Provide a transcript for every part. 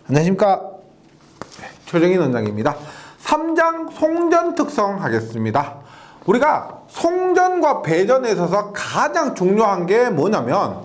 안녕하십니까. 최정인 원장입니다. 3장 송전 특성 하겠습니다. 우리가 송전과 배전에 있어서 가장 중요한 게 뭐냐면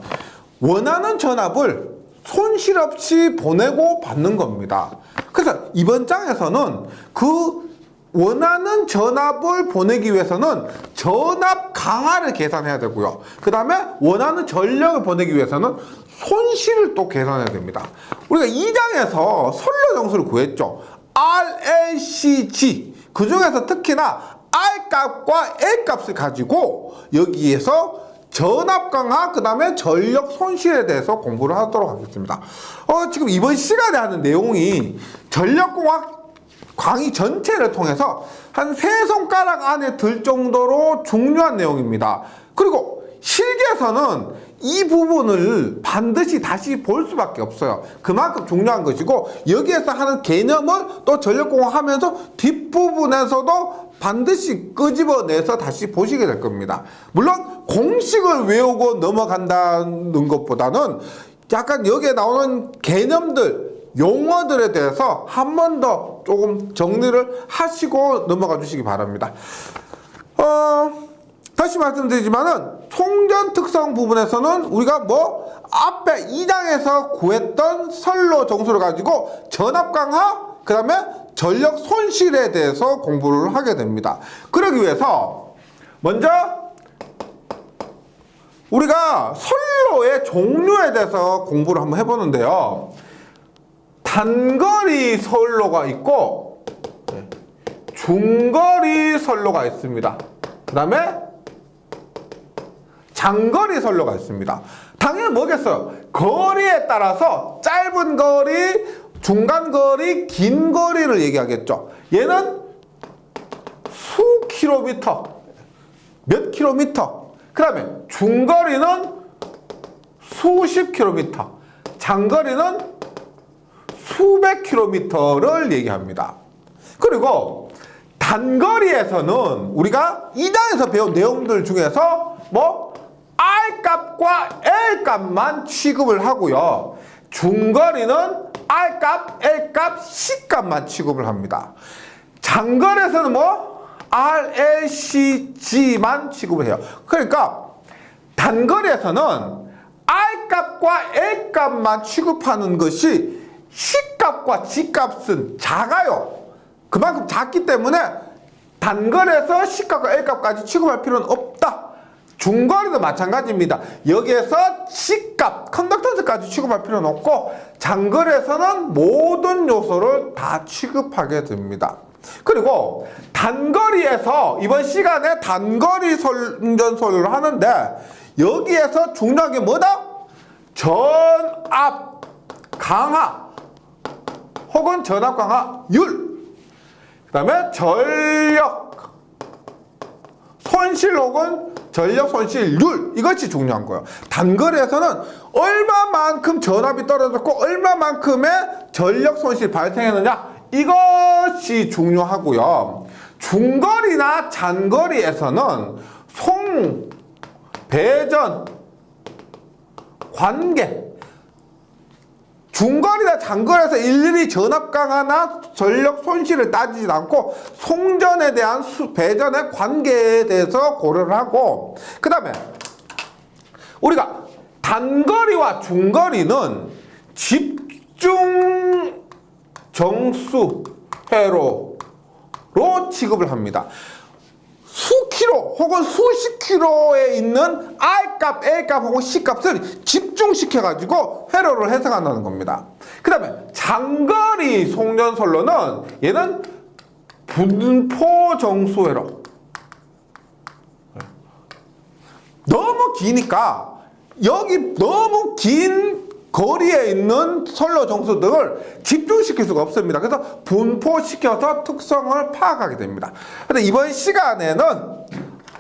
원하는 전압을 손실 없이 보내고 받는 겁니다. 그래서 이번 장에서는 그 원하는 전압을 보내기 위해서는 전압 강하를 계산해야 되고요. 그 다음에 원하는 전력을 보내기 위해서는 손실을 또 계산해야 됩니다. 우리가 2장에서 선로 정수를 구했죠. RLCG. 그 중에서 특히나 R 값과 L 값을 가지고 여기에서 전압 강하, 그 다음에 전력 손실에 대해서 공부를 하도록 하겠습니다. 지금 이번 시간에 하는 내용이 전력공학 강의 전체를 통해서 한 3손가락 안에 들 정도로 중요한 내용입니다. 그리고 실기에서는 이 부분을 반드시 다시 볼 수밖에 없어요. 그만큼 중요한 것이고, 여기에서 하는 개념을 또 전력공학 하면서 뒷부분에서도 반드시 끄집어내서 다시 보시게 될 겁니다. 물론 공식을 외우고 넘어간다는 것보다는 약간 여기에 나오는 개념들, 용어들에 대해서 한 번 더 조금 정리를 하시고 넘어가 주시기 바랍니다. 다시 말씀드리지만은 송전 특성 부분에서는 우리가 앞에 2장에서 구했던 선로 정수를 가지고 전압 강하, 그 다음에 전력 손실에 대해서 공부를 하게 됩니다. 그러기 위해서 먼저 우리가 선로의 종류에 대해서 공부를 한번 해보는데요. 단거리 선로가 있고 중거리 선로가 있습니다. 그 다음에 장거리 선로가 있습니다. 당연히 뭐겠어요? 거리에 따라서 짧은 거리, 중간 거리, 긴 거리를 얘기하겠죠. 얘는 수 킬로미터, 몇 킬로미터. 그 다음에 중거리는 수십 킬로미터, 장거리는 수백 킬로미터를 얘기합니다. 그리고 단거리에서는 우리가 2장에서 배운 내용들 중에서 R 값과 L 값만 취급을 하고요. 중거리는 R 값, L 값, C 값만 취급을 합니다. 장거리에서는 RLCG만 취급을 해요. 그러니까 단거리에서는 R 값과 L 값만 취급하는 것이 C 값과 G 값은 작아요. 그만큼 작기 때문에 단거리에서 C 값과 L 값까지 취급할 필요는 없다. 중거리도 마찬가지입니다. 여기에서 C 값, 컨덕턴스까지 취급할 필요는 없고 장거리에서는 모든 요소를 다 취급하게 됩니다. 그리고 단거리에서 이번 시간에 단거리 송전선을 하는데 여기에서 중요한 게 뭐다? 전압 강하 혹은 전압 강하율, 그 다음에 전력 손실 혹은 전력 손실률, 이것이 중요한 거예요. 단거리에서는 얼마만큼 전압이 떨어졌고 얼마만큼의 전력 손실이 발생했느냐, 이것이 중요하고요. 중거리나 장거리에서는 송, 배전, 관계, 중거리나 장거리에서 일일이 전압 강하나 전력 손실을 따지지 않고 송전에 대한 배전의 관계에 대해서 고려를 하고, 그 다음에 우리가 단거리와 중거리는 집중 정수 회로로 취급을 합니다. 수 킬로 혹은 수십 킬로에 있는 R 값, L 값 혹은 C 값을 집중시켜 가지고 회로를 해석한다는 겁니다. 그 다음에 장거리 송전선로는 얘는 분포 정수 회로. 너무 기니까 여기 너무 긴 거리에 있는 선로 정수들을 집중시킬 수가 없습니다. 그래서 분포시켜서 특성을 파악하게 됩니다. 근데 이번 시간에는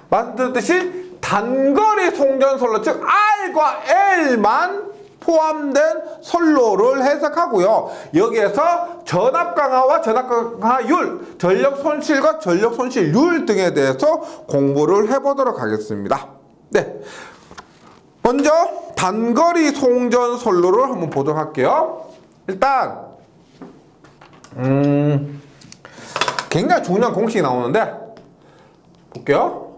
말씀드렸듯이 단거리 송전선로, 즉 R과 L만 포함된 선로를 해석하고요. 여기에서 전압 강하와 전압 강하율, 전력 손실과 전력 손실률 등에 대해서 공부를 해보도록 하겠습니다. 네. 먼저 단거리 송전 선로를 한번 보도록 할게요. 일단 굉장히 중요한 공식이 나오는데 볼게요.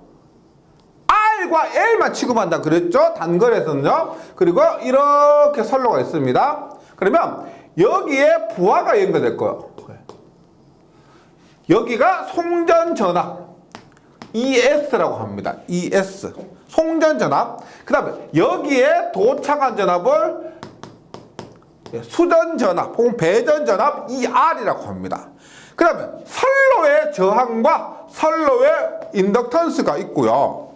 R과 L만 취급한다 그랬죠? 단거리에서는요. 그리고 이렇게 선로가 있습니다. 그러면 여기에 부하가 연결될 거예요. 여기가 송전전압 ES라고 합니다. ES 송전전압. 그 다음에 여기에 도착한 전압을 수전전압 혹은 배전전압 ER이라고 합니다. 그 다음에 선로의 저항과 선로의 인덕턴스가 있고요.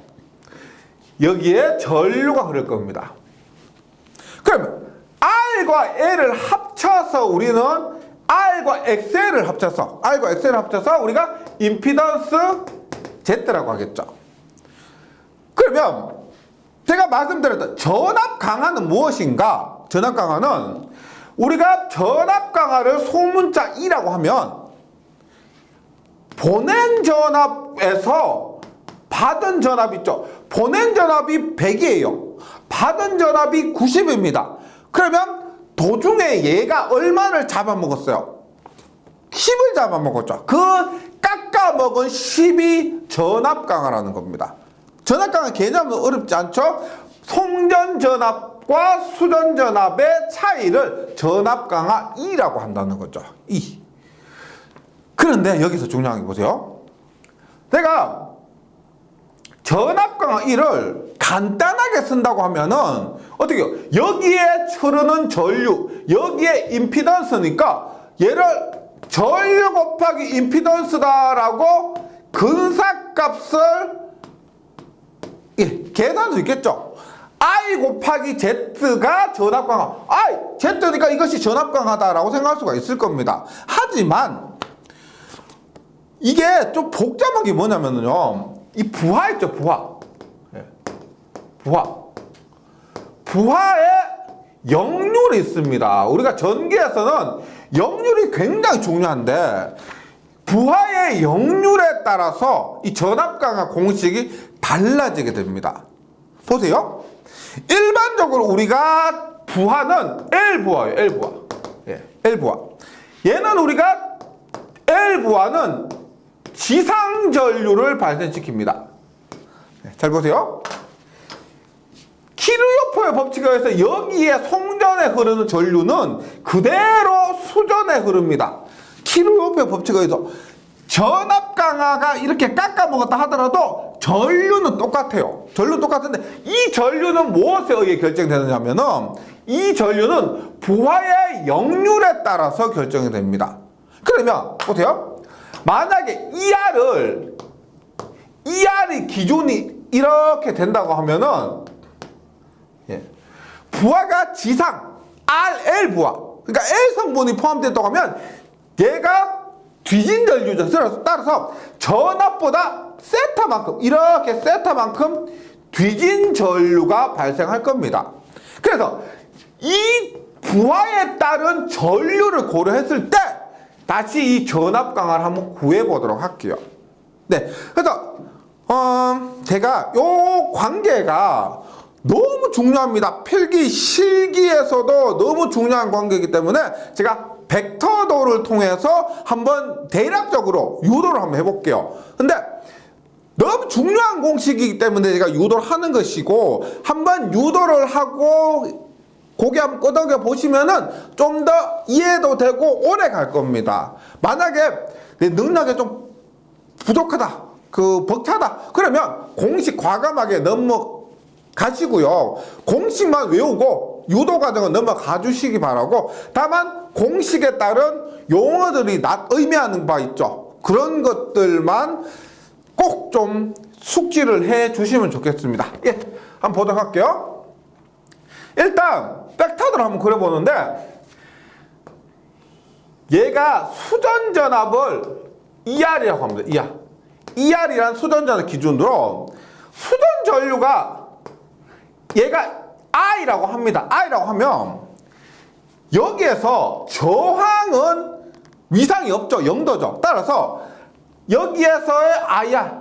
여기에 전류가 흐를 겁니다. 그러면 R과 L을 합쳐서 우리는 R과 XL을 합쳐서 우리가 임피던스 Z라고 하겠죠. 그러면 제가 말씀드렸던 전압 강화는 무엇인가? 전압 강화는 우리가 전압 강화를 소문자 E라고 하면 보낸 전압에서 받은 전압 있죠. 보낸 전압이 100이에요. 받은 전압이 90입니다. 그러면 도중에 얘가 얼마를 잡아먹었어요? 10을 잡아먹었죠. 그 깎아먹은 10이 전압 강화라는 겁니다. 전압 강화 개념은 어렵지 않죠? 송전 전압과 수전 전압의 차이를 전압 강화 E라고 한다는 거죠. E. 그런데 여기서 중요한 게 보세요. 내가 전압 강화 E를 간단하게 쓴다고 하면은 어떻게 해요? 여기에 흐르는 전류, 여기에 임피던스니까 얘를 전류 곱하기 임피던스다라고 근사값을 계산할 수 있겠죠? I 곱하기 Z가 전압 강화. I, Z니까 이것이 전압 강화다라고 생각할 수가 있을 겁니다. 하지만 이게 좀 복잡한 게 뭐냐면요. 이 부하 있죠, 부하. 부하에 역률이 있습니다. 우리가 전기에서는 역률이 굉장히 중요한데 부하의 역률에 따라서 이 전압 강화 공식이 달라지게 됩니다. 보세요. 일반적으로 우리가 부하는 L부하예요. L부하. L부하. 얘는 우리가 L부하는 지상 전류를 발생시킵니다. 잘 보세요. 키르요프의 법칙에 의해서 여기에 송전에 흐르는 전류는 그대로 수전에 흐릅니다. 키르요프의 법칙에 의해서 전압 강화가 이렇게 깎아먹었다 하더라도 전류는 똑같아요. 전류는 똑같은데 이 전류는 무엇에 의해 결정되느냐면은 이 전류는 부하의 역률에 따라서 결정이 됩니다. 그러면 보세요. 만약에 ER이 기준이 이렇게 된다고 하면은 부하가 지상 RL 부하, 그러니까 L 성분이 포함됐다고 하면 얘가 뒤진 전류죠. 따라서 전압보다 세타만큼, 이렇게 세타만큼 뒤진 전류가 발생할 겁니다. 그래서 이 부하에 따른 전류를 고려했을 때 다시 이 전압 강화를 한번 구해보도록 할게요. 네, 그래서 제가 요 관계가 너무 중요합니다. 필기, 실기에서도 너무 중요한 관계이기 때문에 제가 벡터도를 통해서 한번 대략적으로 유도를 한번 해볼게요. 근데 너무 중요한 공식이기 때문에 제가 유도를 하는 것이고 한번 유도를 하고 고개 한번 끄덕여 보시면은 좀 더 이해도 되고 오래 갈 겁니다. 만약에 내 능력이 좀 부족하다, 벅차다, 그러면 공식 과감하게 넘어가시고요. 공식만 외우고 유도 과정은 넘어가 주시기 바라고, 다만 공식에 따른 용어들이 의미하는 바 있죠. 그런 것들만 꼭 좀 숙지를 해 주시면 좋겠습니다. 예, 한번 보도록 할게요. 일단 벡터를 한번 그려보는데 얘가 수전전압을 ER이라고 합니다. ER이란 수전전압 기준으로 수전전류가 얘가 I라고 합니다. I라고 하면 여기에서 저항은 위상이 없죠. 0도죠. 따라서 여기에서의 IR,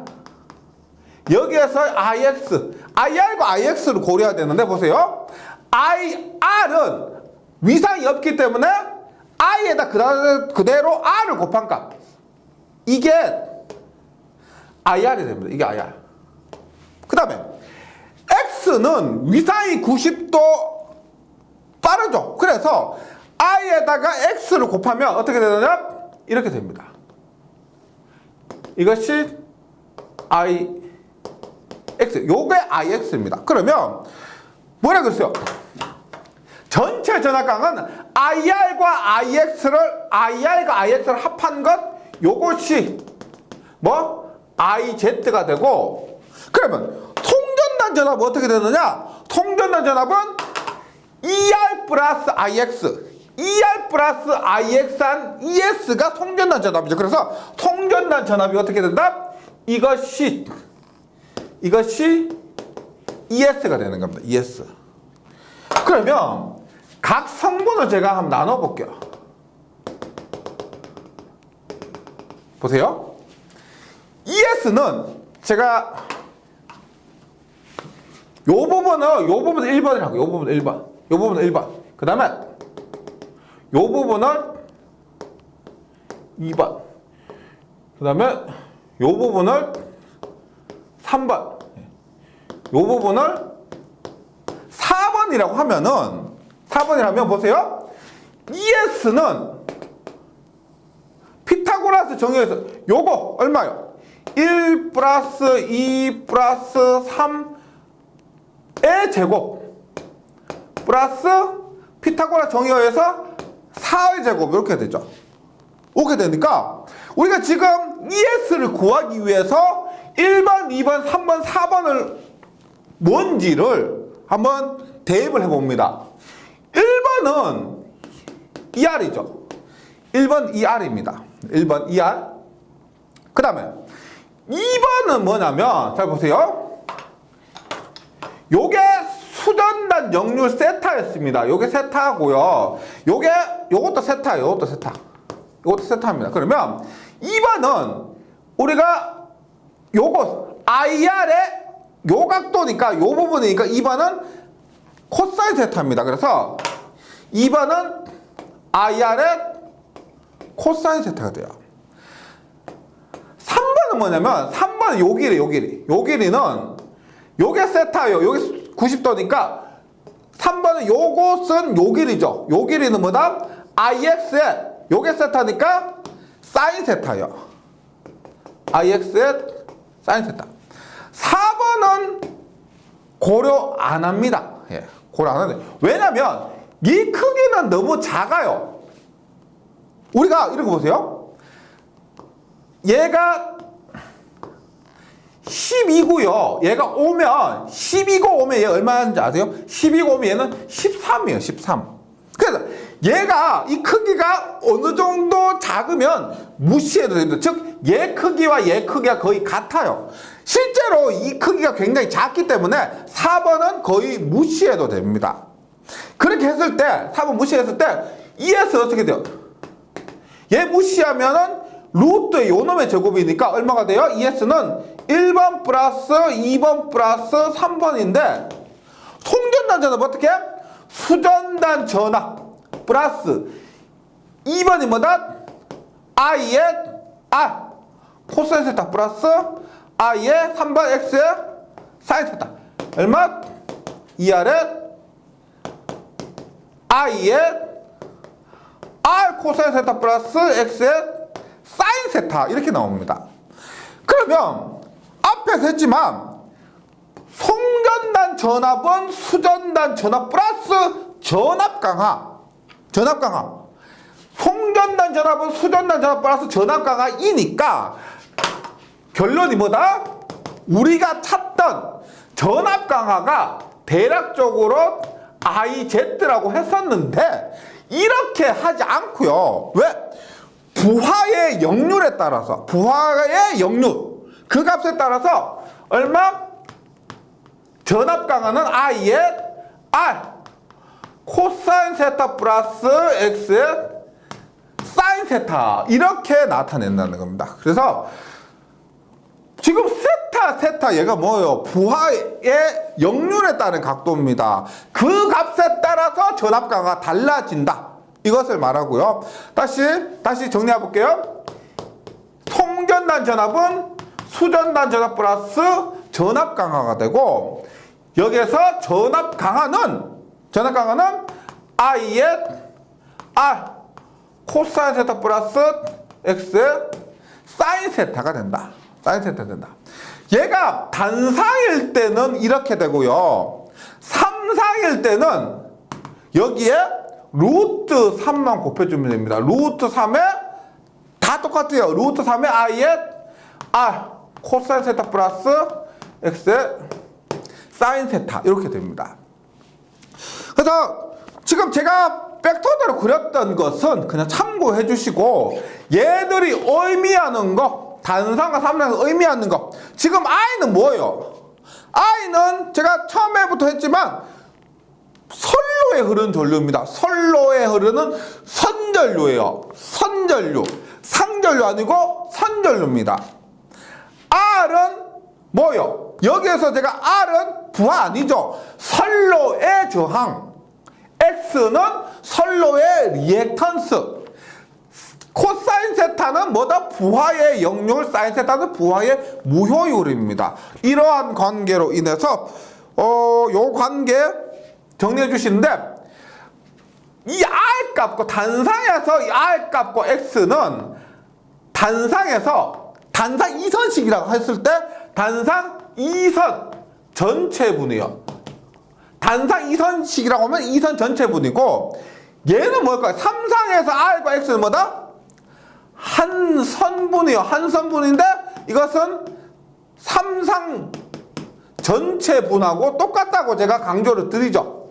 여기에서의 IX, IR과 IX를 고려해야 되는데 보세요. IR은 위상이 없기 때문에 i에다 그대로 r을 곱한 값. 이게 IR이 됩니다. 이게 IR. 그 다음에 x는 위상이 90도 빠르죠. 그래서 i에다가 x를 곱하면 어떻게 되느냐? 이렇게 됩니다. 이것이 ix. 요게 ix입니다. 그러면 뭐라 그랬어요? 전체 전압강은 IR과 IX를 합한 것, 요것이 뭐? IZ가 되고, 그러면 통전단 전압은 어떻게 되느냐? 통전단 전압은 ER 플러스 IX, ER 플러스 IX한 ES가 통전단 전압이죠. 그래서 통전단 전압이 어떻게 된다? 이것이 ES가 되는 겁니다. ES. 그러면 각 성분을 제가 한번 나눠볼게요. 보세요. ES는 제가 요 부분은 1번이라고. 요 부분 1번. 요 부분은 1번. 그 다음에 요 부분은 2번. 그 다음에 요 부분을 3번. 요 부분을 4번이라고 하면은 4번이라면 보세요. ES는 피타고라스 정의에서 요거 얼마요? 1 플러스 2 플러스 3의 제곱 플러스 피타고라스 정의에서 4의 제곱 이렇게 되죠. 이렇게 되니까 우리가 지금 ES를 구하기 위해서 1번, 2번, 3번, 4번을 뭔지를 한번 대입을 해봅니다. 1번은 ER이죠. 1번 ER입니다. 1번 ER. 그 다음에 2번은 뭐냐면, 잘 보세요. 요게 수전단 역률 세타였습니다. 요게 세타고요. 요것도 세타예요. 요것도 세타. 요것도 세타입니다. 그러면 2번은 우리가 요거 IR의 요 각도니까 요 부분이니까 2번은 코사인 세타입니다. 그래서 2번은 IR의 코사인 세타가 돼요. 3번은 뭐냐면 3번은 요 길이. 요 길이는 요게 세타예요. 요게 90도니까 3번은 요것은 요 길이죠. 요 길이는 뭐다? IX에 요게 세타니까 사인 세타예요. IX에 사인 세타. 4번은 고려 안 합니다. 예, 고려 안 하는데. 왜냐면 이 크기는 너무 작아요. 우리가 이렇게 보세요. 얘가 12고요. 얘가 오면 12고 오면 얘 얼마인지 아세요? 12고 오면 얘는 13이에요. 13. 그래서 얘가 이 크기가 어느 정도 작으면 무시해도 됩니다. 즉 얘 크기와 얘 크기가 거의 같아요. 실제로 이 크기가 굉장히 작기 때문에 4번은 거의 무시해도 됩니다. 그렇게 했을 때 4번 무시했을 때 ES 어떻게 돼요? 얘 무시하면은 루트의 요놈의 제곱이니까 얼마가 돼요? ES는 1번 플러스 2번 플러스 3번인데 송전단 전압 어떻게? 수전단 전압 플러스 2번이 뭐다? I의 R 코사인 세타 플러스 I의 3번 X의 사인 세타 얼마? 2R의 I의 R 코사인 세타 플러스 X의 사인 세타 이렇게 나옵니다. 그러면 앞에서 했지만 송전단 전압은 수전단 전압 플러스 전압 강하. 송전단 전압은 수전단 전압 플러스 전압 강하이니까 결론이 뭐다? 우리가 찾던 전압 강하가 대략적으로 IZ라고 했었는데 이렇게 하지 않고요. 왜? 부하의 역률에 따라서 부하의 역률 그 값에 따라서 얼마? 전압 강하는 I의 R 코사인 세타 플러스 X의 사인 세타 이렇게 나타낸다는 겁니다. 그래서 지금 세타 얘가 뭐예요? 부하의 역률에 따른 각도입니다. 그 값에 따라서 전압 강하가 달라진다. 이것을 말하고요. 다시 정리해 볼게요. 통전단 전압은 수전단 전압 플러스 전압 강화가 되고, 여기에서 전압 강화는 I의 R 코사인 세타 플러스 X의 사인 세타가 된다. 사인 세타가 된다. 얘가 단상일 때는 이렇게 되고요. 삼상일 때는 여기에 루트 3만 곱해주면 됩니다. 루트 3에 다 똑같아요. 루트 3에 I의 R 코사인 세타 플러스 X의 사인 세타 이렇게 됩니다. 그래서 지금 제가 벡터대로 그렸던 것은 그냥 참고해 주시고, 얘들이 의미하는 거, 단상과 삼상에서 의미하는 거, 지금 I는 뭐예요? I는 제가 처음에부터 했지만 선로에 흐르는 전류입니다. 선로에 흐르는 선전류예요. 선전류. 상전류 아니고 선전류입니다. R은 뭐요? 여기에서 제가 R은 부하 아니죠. 선로의 저항. X는 선로의 리액턴스. 코사인 세타는 뭐다? 부하의 역률, 사인 세타는 부하의 무효율입니다. 이러한 관계로 인해서 요 관계 정리해 주시는데, 이 R 값과 단상에서 이 R 값과 X는 단상에서 단상 2선식이라고 했을 때 단상 2선 전체분이요. 단상 2선식이라고 하면 2선 전체분이고, 얘는 뭘까요? 삼상에서 R과 X는 뭐다? 한 선분이요. 한 선분인데 이것은 삼상 전체분하고 똑같다고 제가 강조를 드리죠.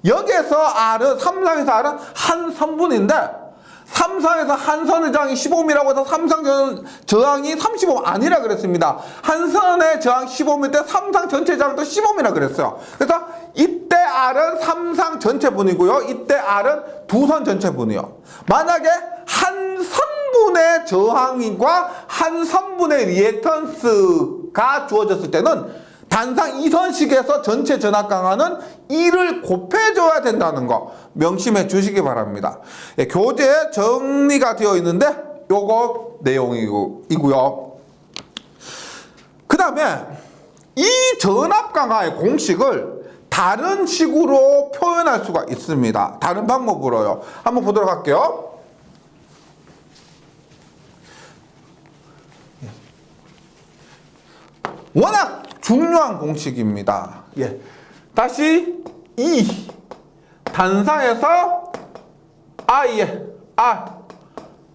여기에서 R은, 삼상에서 R은 한 선분인데, 삼상에서 한 선의 저항이 15ohm이라고 해서 삼상 저항이 30ohm 아니라 그랬습니다. 한 선의 저항 15ohm일 때 삼상 전체 저항도 15ohm이라 그랬어요. 그래서 이때 R은 삼상 전체분이고요. 이때 R은 두 선 전체분이요. 만약에 한 선분의 저항과 한 선분의 리액턴스가 주어졌을 때는 단상 2선식에서 전체 전압 강화는 2를 곱해줘야 된다는 거 명심해 주시기 바랍니다. 예, 교재에 정리가 되어 있는데 요거 내용이고요. 그 다음에 이 전압 강화의 공식을 다른 식으로 표현할 수가 있습니다. 다른 방법으로요. 한번 보도록 할게요. 워낙 중요한 공식입니다. 예. 다시 이 단상에서 I의 R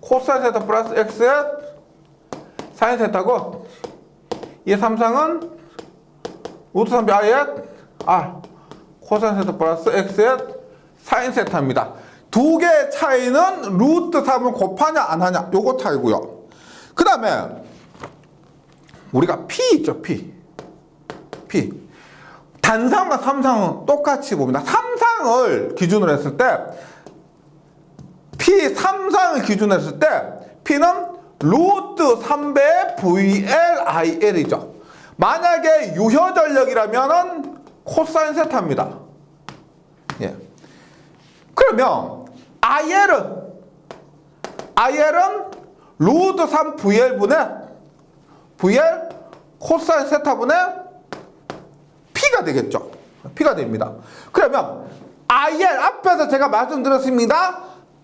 코사인 세타 플러스 X의 사인 세타고, 이 삼상은 루트 3배 I의 R 코사인 세타 플러스 X의 사인 세타입니다. 두 개의 차이는 루트 3을 곱하냐 안 하냐 요거 차이고요. 그 다음에 우리가 P 있죠, P. 단상과 삼상은 똑같이 봅니다. 삼상을 기준으로 했을 때, P 삼상을 기준으로 했을 때, P는 루트 3배 VLIL이죠. 만약에 유효전력이라면은 코사인 세타입니다. 예. 그러면 IL은 루트 3 VL분의 VL 코사인 세타분의 P가 되겠죠. P가 됩니다. 그러면 IL 앞에서 제가 말씀드렸습니다.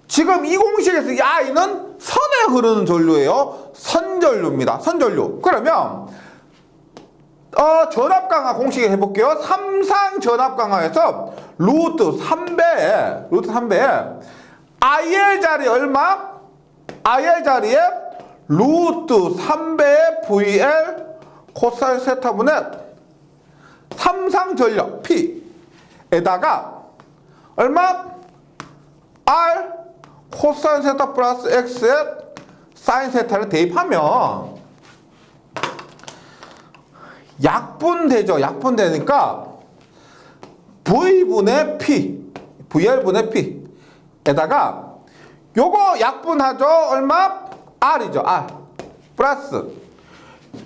지금 이 공식에서 이 I는 선에 흐르는 전류예요. 선전류입니다. 선전류. 그러면 전압 강화 공식을 해볼게요. 삼상 전압 강화에서 루트 3배에 IL 자리 얼마? IL 자리에 루트 3배의 VL 코사인 세타분의 삼상 전력 P에다가 얼마? R 코사인 세타 플러스 X의 사인 세타를 대입하면 약분되죠. 약분되니까 V분의 P, VL분의 P에다가 요거 약분하죠. 얼마? R이죠. R 플러스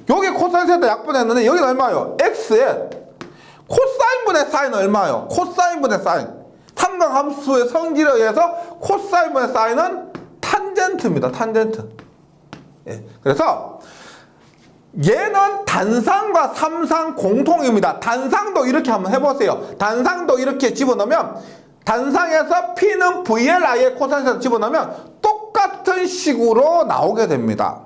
여기 코사인 세타 약분했는데 여기는 얼마요? X에 코사인분의 사인은 얼마요? 코사인분의 사인 삼각함수의 성질에 의해서 코사인분의 사인은 탄젠트입니다. 탄젠트. 예. 그래서 얘는 단상과 삼상 공통입니다. 단상도 이렇게 한번 해보세요. 단상도 이렇게 집어넣으면 단상에서 P는 VLI의 코사인에서 집어넣으면 똑같은 식으로 나오게 됩니다.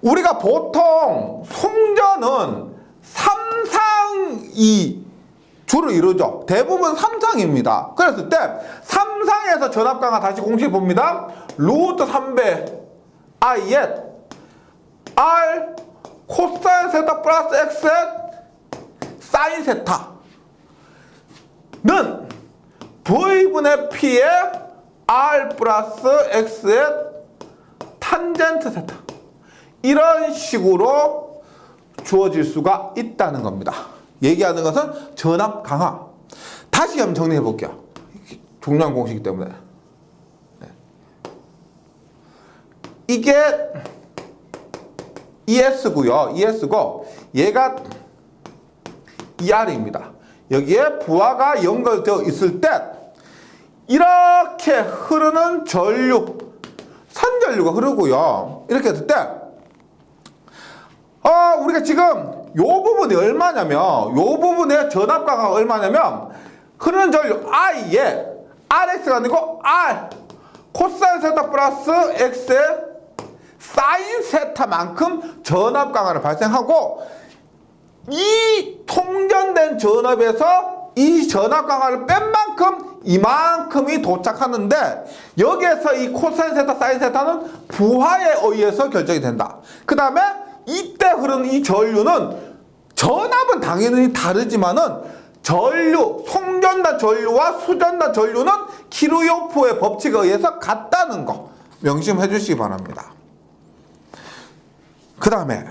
우리가 보통 송전은 삼상이 주로 이루죠. 대부분 삼상입니다. 그랬을 때 삼상에서 전압강화 다시 공식 봅니다. 루트 3배 I에 R 코사인 세타 플러스 X에 사인 세타는 V분의 P에 R 플러스 X에 탄젠트 세타, 이런 식으로 주어질 수가 있다는 겁니다. 얘기하는 것은 전압 강화. 다시 한번 정리해 볼게요. 중요한 공식이기 때문에. 이게 ES고요. ES고 얘가 ER입니다. 여기에 부하가 연결되어 있을 때 이렇게 흐르는 전류, 선전류가 흐르고요. 이렇게 했을 때 우리가 지금 요 부분이 얼마냐면, 요 부분의 전압 강화가 얼마냐면 흐르는 전류 I에 RX가 아니고 R 코사인 세타 플러스 X의 사인 세타만큼 전압 강화를 발생하고, 이 통전된 전압에서 이 전압 강화를 뺀 만큼 이만큼이 도착하는데, 여기에서 이 코사인 세타 사인 세타는 부하에 의해서 결정이 된다. 그 다음에 이때 흐르는 이 전류는 전압은 당연히 다르지만은 전류, 송전단 전류와 수전단 전류는 키르요프의 법칙에 의해서 같다는 거 명심해 주시기 바랍니다. 그 다음에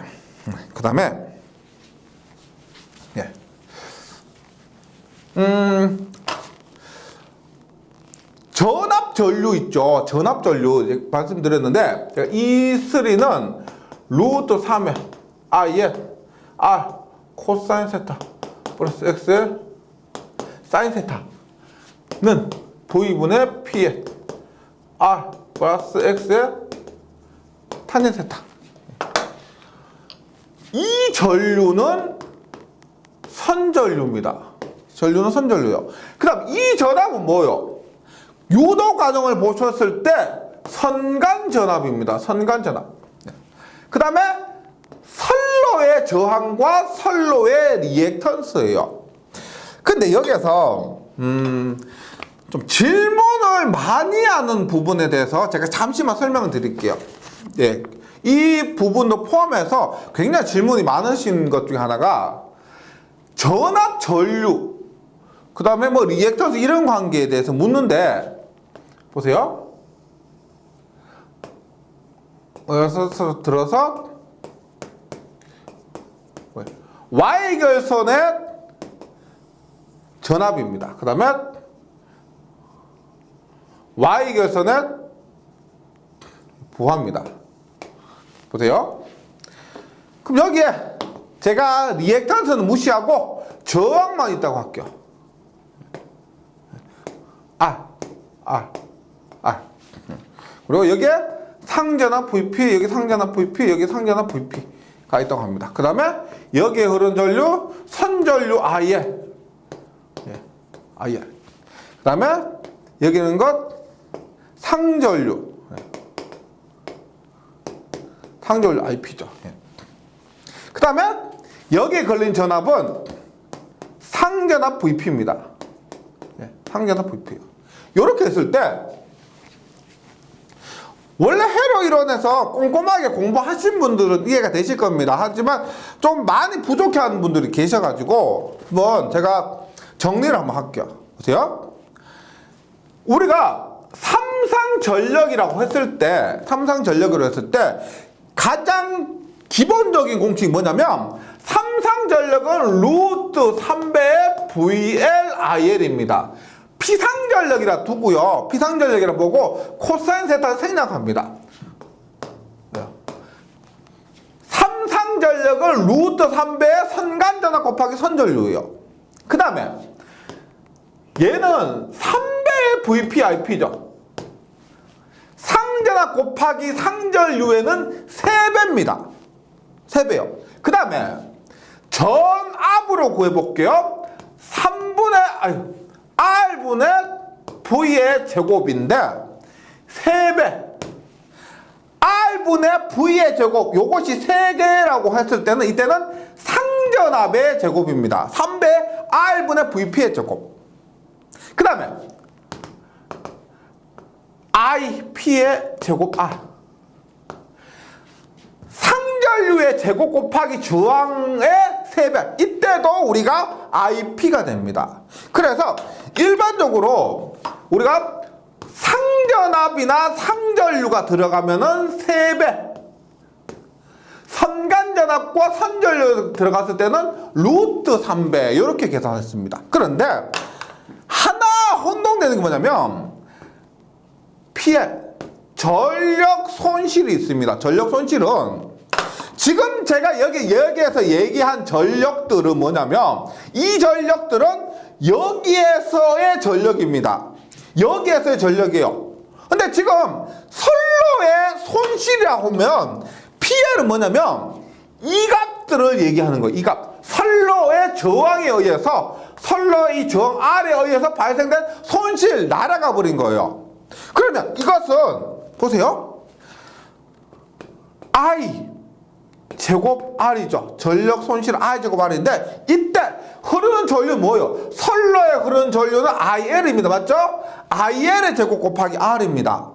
예. 전압 전류 있죠. 전압 전류 말씀드렸는데, E3는 루트 3의 I에 R 코사인 세타 플러스 X의 사인 세타는 V분의 P에 R 플러스 X의 탄젠 세타. 이 전류는 선전류입니다. 전류는 선전류요. 그 다음 이 전압은 뭐요? 유도 과정을 보셨을 때 선간전압입니다. 선간전압. 그 다음에 선로의 저항과 선로의 리액턴스예요. 근데 여기서 좀 질문을 많이 하는 부분에 대해서 제가 잠시만 설명을 드릴게요. 예. 이 부분도 포함해서 굉장히 질문이 많으신 것 중에 하나가 전압 전류, 그 다음에 뭐 리액턴스 이런 관계에 대해서 묻는데, 보세요. 여기서 들어서 Y결선의 전압입니다. 그 다음에 Y결선의 부하입니다. 보세요. 그럼 여기에 제가 리액턴스는 무시하고 저항만 있다고 할게요. R. 그리고 여기에 상전압 VP, 여기 상전압 VP, 여기 상전압 VP가 있다고 합니다. 그 다음에 여기에 흐르는 전류, 선전류 IL. IL. 그 다음에 여기는 것 상전류. 상전류 IP죠. 그 다음에 여기에 걸린 전압은 상전압 VP입니다. 상전압 VP요. 이렇게 했을 때 원래 회로 이론에서 꼼꼼하게 공부하신 분들은 이해가 되실 겁니다. 하지만 좀 많이 부족해하는 분들이 계셔가지고 한번 제가 정리를 한번 할게요. 보세요. 우리가 삼상전력이라고 했을 때, 삼상전력으로 했을 때 가장 기본적인 공식이 뭐냐면, 삼상전력은 루트 3배의 VLIL입니다. 피상전력이라 두고요. 피상전력이라 보고 코사인 세타를 생략합니다. 삼상전력은 루트 3배의 선간전압 곱하기 선전류예요. 그 다음에 얘는 3배 VPIP죠. 상전압 곱하기 상전류에는 3배입니다. 3배요. 그 다음에 전압으로 구해볼게요. R분의 V의 제곱인데 3배. R분의 V의 제곱, 요것이 3개라고 했을 때는 이때는 상전압의 제곱입니다. 3배 R분의 VP의 제곱. 그 다음에 IP의 제곱 R. 상전류의 제곱 곱하기 저항의 3배. 이때도 우리가 IP가 됩니다. 그래서 일반적으로 우리가 상전압이나 상전류가 들어가면은 3배. 선간전압과 선전류 들어갔을 때는 루트 3배. 이렇게 계산했습니다. 그런데 하나 혼동되는 게 뭐냐면 PL, 전력 손실이 있습니다. 전력 손실은 지금 제가 여기에서 얘기한 전력들은 뭐냐면 이 전력들은 여기에서의 전력입니다. 여기에서의 전력이에요. 근데 지금 선로의 손실이라고 하면 PL은 뭐냐면 이 값들을 얘기하는 거예요. 이 값. 선로의 저항에 의해서 선로의 이 저항 R에 의해서 발생된 손실 날아가 버린 거예요. 그러면 이것은 보세요. I 제곱 R이죠. 전력 손실 I 제곱 R인데 이때 흐르는 전류는 뭐예요? 선로에 흐르는 전류는 IL입니다. 맞죠? IL의 제곱 곱하기 R입니다.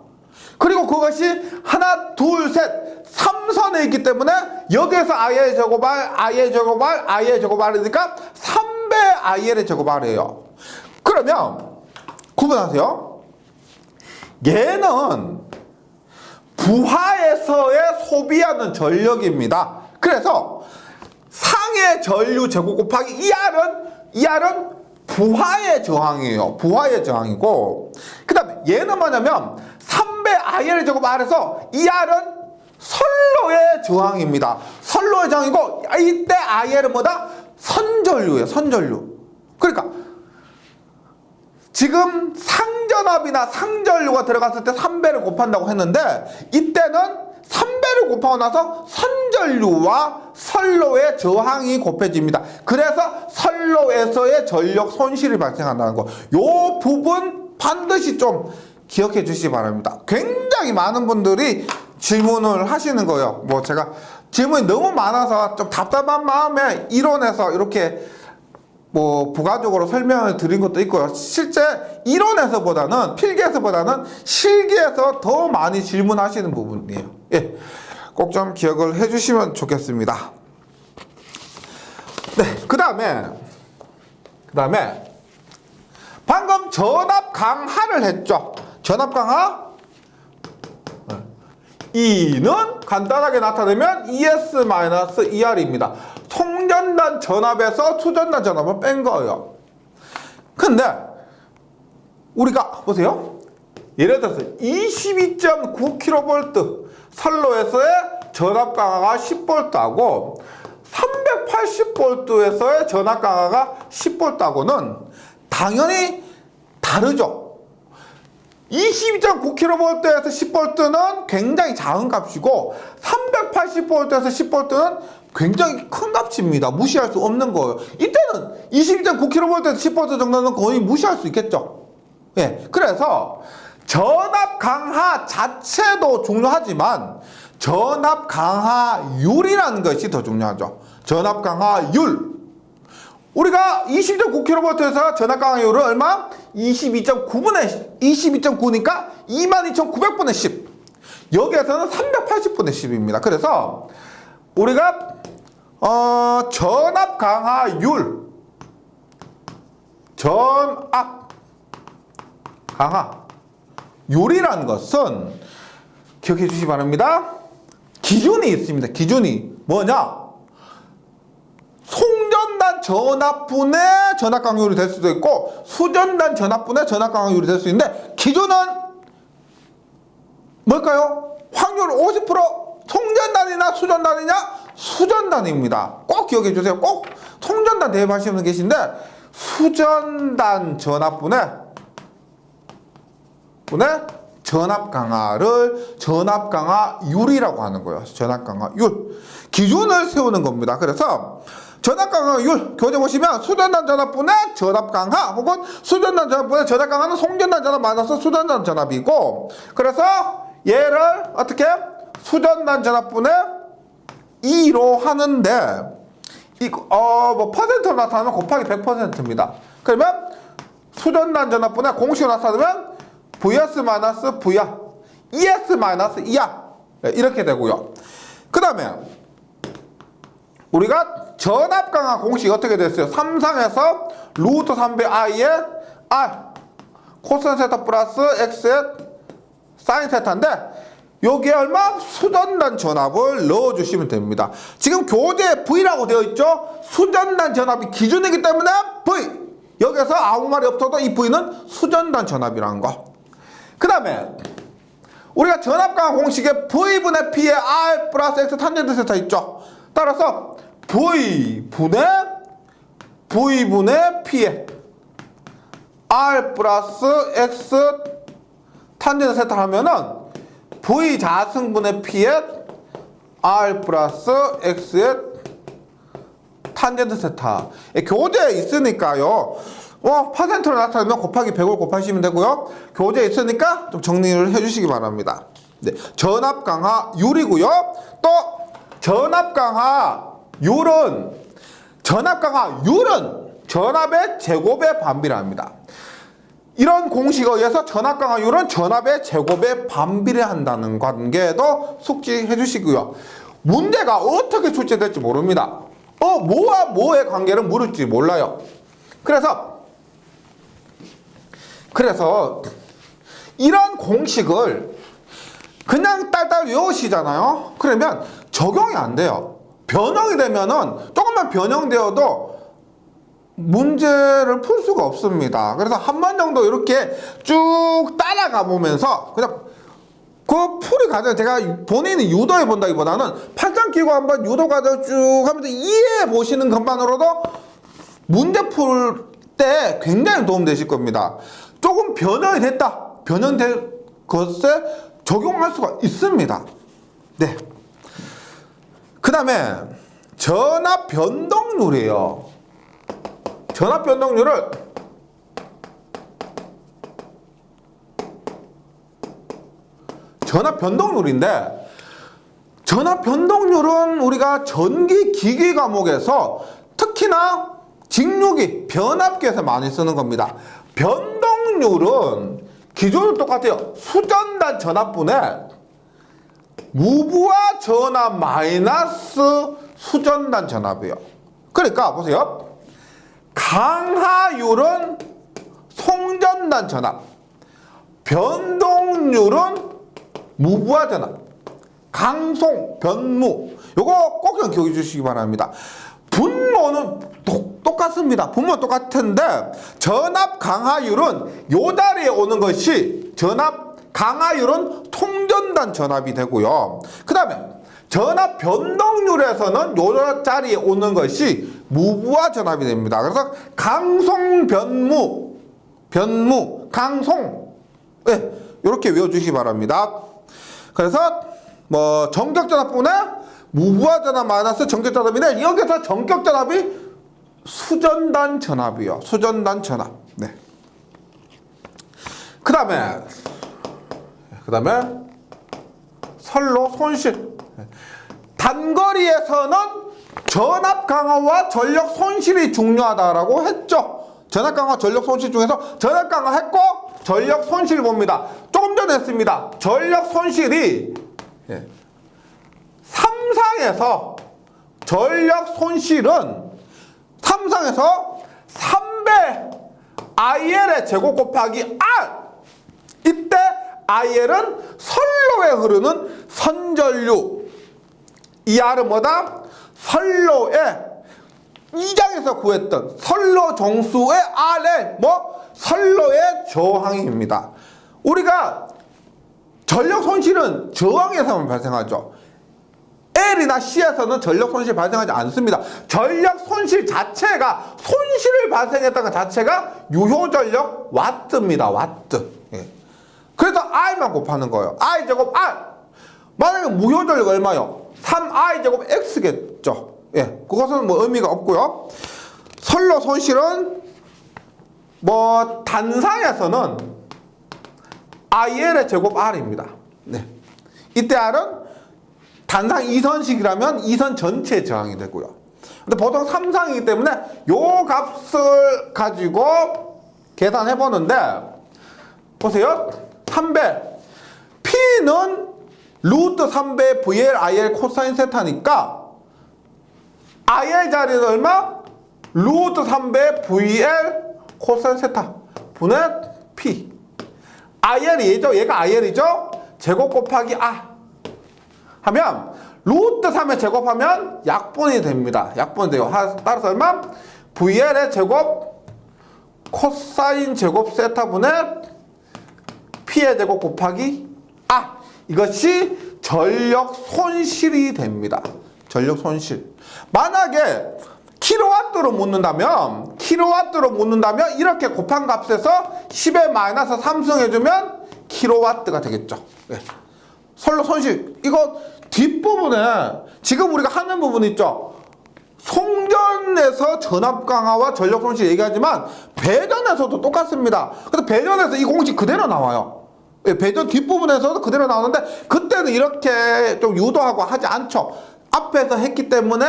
그리고 그것이 하나, 둘, 셋, 3선에 있기 때문에 여기에서 IL 제곱 R, IL 제곱 R, IL 제곱 R이니까 3배 IL의 제곱 R이에요. 그러면 구분하세요. 얘는 부하에서의 소비하는 전력입니다. 그래서 상의 전류 제곱 곱하기 이 R은 부하의 저항이에요. 부하의 저항이고 그 다음에 얘는 뭐냐면 3배 IL 제곱 R에서 이 R은 선로의 저항입니다. 선로의 저항이고 이때 IL은 뭐다? 선전류예요. 선전류. 그러니까 지금 상전압이나 상전류가 들어갔을 때 3배를 곱한다고 했는데 이때는 3배를 곱하고 나서 선전류와 선로의 저항이 곱해집니다. 그래서 선로에서의 전력 손실이 발생한다는 거. 요 부분 반드시 좀 기억해 주시기 바랍니다. 굉장히 많은 분들이 질문을 하시는 거예요. 뭐 제가 질문이 너무 많아서 좀 답답한 마음에 이론에서 이렇게 뭐 부가적으로 설명을 드린 것도 있고요. 실제 이론에서보다는 필기에서보다는 실기에서 더 많이 질문하시는 부분이에요. 예, 꼭 좀 기억을 해주시면 좋겠습니다. 네, 그 다음에 방금 전압 강하를 했죠. 전압 강하 E는 간단하게 나타내면 ES-ER입니다. 송전단 전압에서 수전단 전압을 뺀 거예요. 근데 우리가 보세요. 예를 들어서 22.9kV 선로에서의 전압 강하가 10V하고 380V에서의 전압 강하가 10V하고는 당연히 다르죠. 22.9kV에서 10V는 굉장히 작은 값이고 380V에서 10V는 굉장히 큰 값입니다. 무시할 수 없는 거예요. 이때는 22.9kV에서 10V 정도는 거의 무시할 수 있겠죠. 예, 그래서 전압 강하 자체도 중요하지만 전압 강하율이라는 것이 더 중요하죠. 전압 강하율. 우리가 22.9kV에서 전압 강하율은 얼마? 22.9니까 22,900분의 10. 여기에서는 380분의 10입니다. 그래서 우리가 전압 강하율, 전압 강하율이라는 것은 기억해 주시기 바랍니다. 기준이 있습니다. 기준이 뭐냐? 송전단 전압분의 전압 강하율이 될 수도 있고 수전단 전압분의 전압 강하율이 될 수 있는데 기준은 뭘까요? 확률 50%. 송전단이나 수전단이냐? 수전단입니다. 꼭 기억해 주세요. 꼭 송전단 대입하시는 분 계신데 수전단 전압분의 전압 강하를 전압 강하율이라고 하는 거예요. 전압 강하율. 기준을 세우는 겁니다. 그래서 전압 강하율 교재 보시면 수전단 전압분의 전압 강하 혹은 수전단 전압분의 전압 강하는 송전단 전압 마이너스 수전단 전압이고, 그래서 얘를 어떻게 수전단 전압분의 2로 하는데 뭐 퍼센트로 나타나면 곱하기 100%입니다. 그러면 수전단 전압분의 공식으로 나타나면 VS 마이너스 V야, ES 마이너스 E야, 이렇게 되고요. 그 다음에 우리가 전압 강하 공식이 어떻게 됐어요? 3상에서 루트 3배 I의 R 코사인 세타 플러스 X의 사인 세타인데 여기에 얼마? 수전단 전압을 넣어주시면 됩니다. 지금 교재에 V라고 되어 있죠? 수전단 전압이 기준이기 때문에 V! 여기서 아무 말이 없어도 이 V는 수전단 전압이라는 거. 그 다음에 우리가 전압 강하 공식에 V분의 P의 R 플러스 X 탄젠트 세타 있죠? 따라서 V분의 P의 R 플러스 X 탄젠트 세타 하면은 V 자승분의 P의 R 플러스 X의 탄젠트 세타. 교재에 있으니까요. 퍼센트로 나타내면 곱하기 100을 곱하시면 되고요. 교재에 있으니까 좀 정리를 해주시기 바랍니다. 네, 전압 강하율이고요. 또 전압 강하율은 전압의 제곱에 반비례합니다. 이런 공식에 의해서 전압 강하율은 전압의 제곱에 반비례한다는 관계도 숙지해 주시고요. 문제가 어떻게 출제될지 모릅니다. 뭐와 뭐의 관계를 물을지 몰라요. 그래서 이런 공식을 그냥 딸딸 외우시잖아요. 그러면 적용이 안 돼요. 변형이 되면은 조금만 변형되어도 문제를 풀 수가 없습니다. 그래서 한 번 정도 이렇게 쭉 따라가 보면서 그냥 그 풀이 과정, 제가 본인이 유도해 본다기보다는 팔짱 끼고 한번 유도 과정 쭉 하면서 이해해 보시는 것만으로도 문제 풀 때 굉장히 도움되실 겁니다. 조금 변형이 됐다. 변형된 것에 적용할 수가 있습니다. 네. 그 다음에 전압 변동률이에요. 전압 변동률을 전압 변동률인데, 전압 변동률은 우리가 전기 기계 과목에서 특히나 직류기 변압기에서 많이 쓰는 겁니다. 변동률은 기존은 똑같아요. 수전단 전압분의 무부하 전압 마이너스 수전단 전압이에요. 그러니까 보세요. 강하율은 송전단 전압, 변동률은 무부하 전압, 강송, 변무. 요거 꼭 좀 기억해 주시기 바랍니다. 분모는 똑같습니다. 분모는 똑같은데 전압 강하율은 요 자리에 오는 것이 전압 강하율은 통전단 전압이 되고요. 그 다음에 전압 변동률에서는 요 자리에 오는 것이 무부하 전압이 됩니다. 그래서 강송, 변무, 강송, 네, 이렇게 외워주시기 바랍니다. 그래서 뭐 정격전압분의 무부하 전압 마이너스 정격전압인데, 여기서 정격전압이 수전단 전압이요. 수전단 전압. 네. 그 다음에 선로 손실. 단거리에서는 전압 강화와 전력 손실이 중요하다라고 했죠. 전압 강화, 전력 손실 중에서 전압 강화 했고 전력 손실 봅니다. 조금 전에 했습니다. 전력 손실이 3상에서 전력 손실은 3상에서 3배 IL의 제곱 곱하기 R. 이때 IL은 선로에 흐르는 선전류. 이 R은 뭐다? 선로에 2장에서 구했던 선로 정수의 RL, 선로의 저항입니다. 우리가 전력 손실은 저항에서만 발생하죠. L이나 C에서는 전력 손실 발생하지 않습니다. 전력 손실 자체가, 손실을 발생했다는 것 자체가 유효전력 와트입니다. 와트. 예. 그래서 R만 곱하는 거예요. I 제곱 R. 만약에 무효전력 얼마요? 3I 제곱 X겠죠. 예, 그것은 뭐 의미가 없고요. 선로 손실은 뭐 단상에서는 IL의 제곱 R입니다. 네. 이때 R은 단상 2선식이라면 2선 전체의 저항이 되고요. 근데 보통 3상이기 때문에 요 값을 가지고 계산해 보는데 보세요. 3배 P는 루트 3배 VL IL 코사인 세타니까 IL 자리는 얼마? 루트 3배 VL 코사인 세타 분의 P. IL이 얘죠? 얘가 IL이죠? 제곱 곱하기 R 하면 루트 3에 제곱하면 약분이 됩니다. 약분이 돼요. 따라서 얼마? VL의 제곱 코사인 제곱 세타분의 P의 제곱 곱하기 R. 이것이 전력 손실이 됩니다. 전력 손실. 만약에 킬로와트로 묻는다면 이렇게 곱한 값에서 10의 마이너스 3승해주면 킬로와트가 되겠죠. 네. 선로 손실. 이거 뒷부분에 지금 우리가 하는 부분 있죠. 송전에서 전압 강화와 전력 손실 얘기하지만 배전에서도 똑같습니다. 그래서 배전에서 이 공식 그대로 나와요. 예, 배전 뒷부분에서도 그대로 나오는데 그때는 이렇게 좀 유도하고 하지 않죠. 앞에서 했기 때문에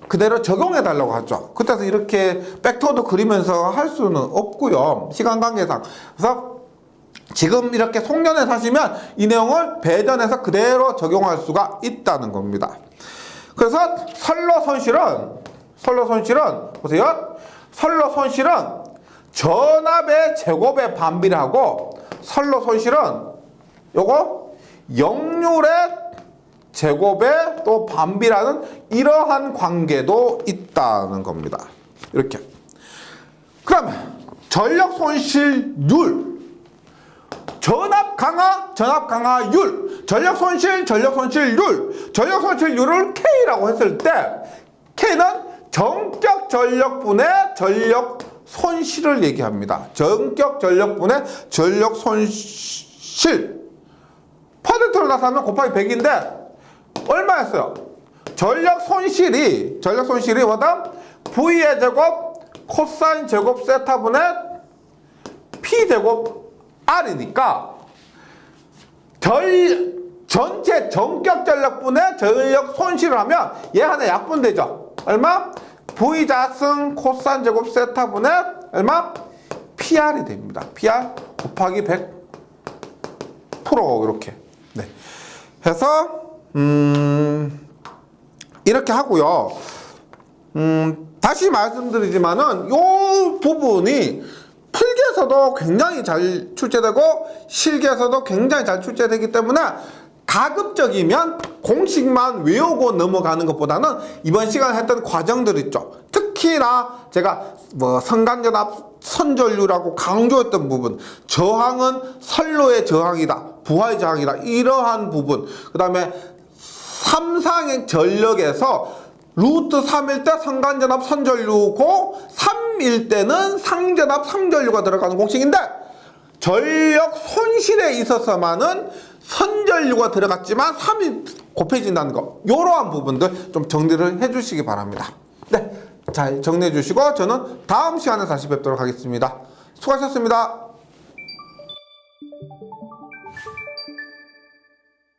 그대로 적용해 달라고 하죠. 그때서 이렇게 벡터도 그리면서 할 수는 없고요. 시간 관계상. 그래서 지금 이렇게 송전에서 하시면 이 내용을 배전에서 그대로 적용할 수가 있다는 겁니다. 그래서 선로 손실은 보세요. 선로 손실은 전압의 제곱에 반비례하고 선로 손실은 요거 역률의 제곱에 또 반비라는 이러한 관계도 있다는 겁니다. 이렇게. 그러면 전력 손실률, 전압 강화율, 전력 손실률, 전력 손실률을 K라고 했을 때 K는 전격 전력분의 전력 손실을 얘기합니다. 전격 전력분의 전력 손실. 퍼센트로 나타나면 곱하기 100인데 얼마였어요? 전력 손실이 뭐다? V의 제곱 코사인 제곱 세타분의 P 제곱 R이니까 전체 전격 전력분의 전력 손실을 하면 얘 하나 약분되죠. 얼마? V 자승 코사인 제곱 세타분의 얼마? PR이 됩니다. PR 곱하기 100% 이렇게. 네. 해서 이렇게 하고요. 다시 말씀드리지만은 요 부분이 필기에서도 굉장히 잘 출제되고 실기에서도 굉장히 잘 출제되기 때문에 가급적이면 공식만 외우고 넘어가는 것보다는 이번 시간에 했던 과정들 있죠. 특히나 제가 뭐 선간전압 선전류라고 강조했던 부분, 저항은 선로의 저항이다, 부하의 저항이다, 이러한 부분, 그 다음에 3상의 전력에서 루트 3일 때 선간전압 선전류고 3일 때는 상전압 상전류가 들어가는 공식인데 전력 손실에 있어서만은 선전류가 들어갔지만 3이 곱해진다는 거, 이러한 부분들 좀 정리를 해주시기 바랍니다. 네, 잘 정리해 주시고 저는 다음 시간에 다시 뵙도록 하겠습니다. 수고하셨습니다.